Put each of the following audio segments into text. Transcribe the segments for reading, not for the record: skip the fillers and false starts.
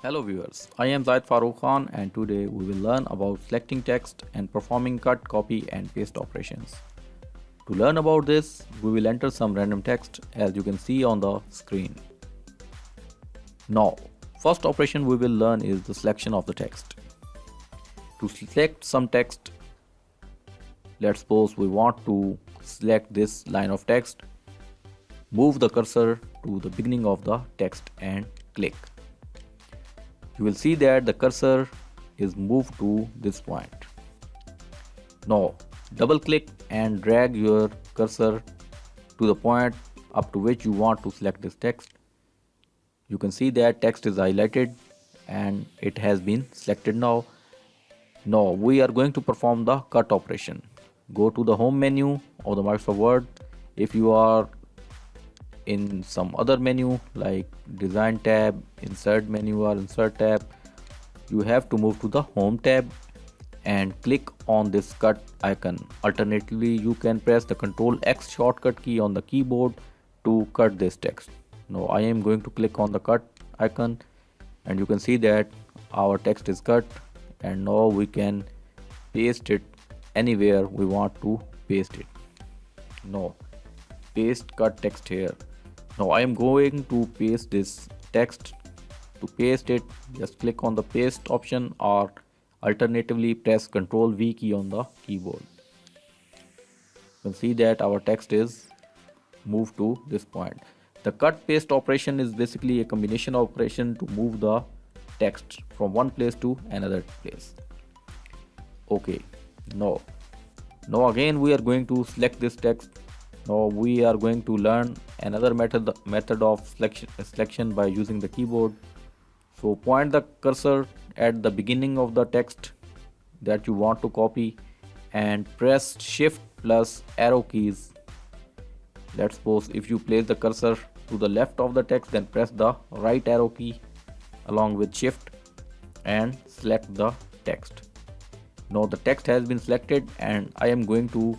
Hello viewers, I am Zaid Farooq Khan and today we will learn about selecting text and performing cut, copy and paste operations. To learn about this, we will enter some random text as you can see on the screen. Now, first operation we will learn is the selection of the text. To select some text, let's suppose we want to select this line of text. Move the cursor to the beginning of the text and click. You will see that the cursor is moved to this point. Now double click and drag your cursor to the point up to which you want to select this text. You can see that text is highlighted and it has been selected now. Now we are going to perform the cut operation. Go to the home menu of the Microsoft Word. If you are in some other menu like design tab, insert menu or insert tab, you have to move to the home tab and click on this cut icon. Alternatively, you can press the Ctrl X shortcut key on the keyboard to cut this text. Now I am going to click on the cut icon and you can see that our text is cut, and now we can paste it anywhere we want to paste it. Now paste cut text here. Now I am going to paste this text. To paste it, just click on the paste option or alternatively press Ctrl V key on the keyboard. You can see that our text is moved to this point. The cut paste operation is basically a combination operation to move the text from one place to another place. Okay, now again we are going to select this text. Now we are going to learn another method of selection by using the keyboard. So point the cursor at the beginning of the text that you want to copy and press shift plus arrow keys. Let's suppose if you place the cursor to the left of the text, then press the right arrow key along with shift and select the text. Now the text has been selected and I am going to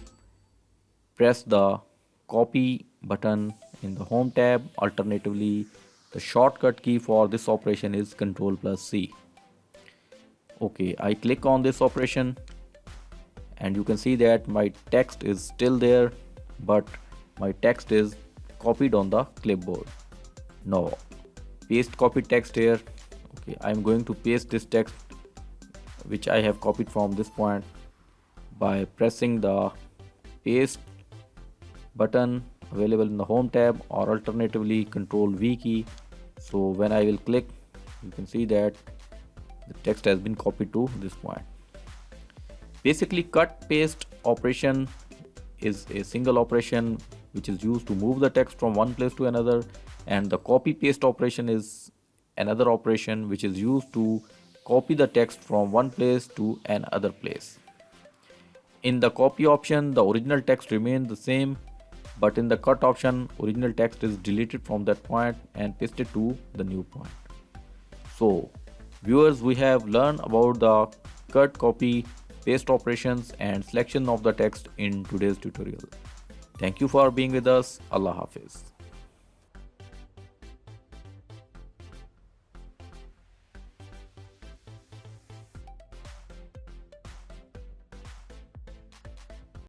press the copy button in the home tab. Alternatively, the shortcut key for this operation is Ctrl plus C. Okay, I click on this operation and you can see that my text is still there, but my text is copied on the clipboard. Now paste copied text here. Okay, I'm going to paste this text which I have copied from this point by pressing the paste button available in the home tab or alternatively Ctrl V key. So when I will click, you can see that the text has been copied to this point. Basically, cut paste operation is a single operation which is used to move the text from one place to another, and the copy paste operation is another operation which is used to copy the text from one place to another place. In the copy option, the original text remains the same, but in the cut option, original text is deleted from that point and pasted to the new point. So viewers, we have learned about the cut, copy, paste operations and selection of the text in today's tutorial. Thank you for being with us. Allah Hafiz.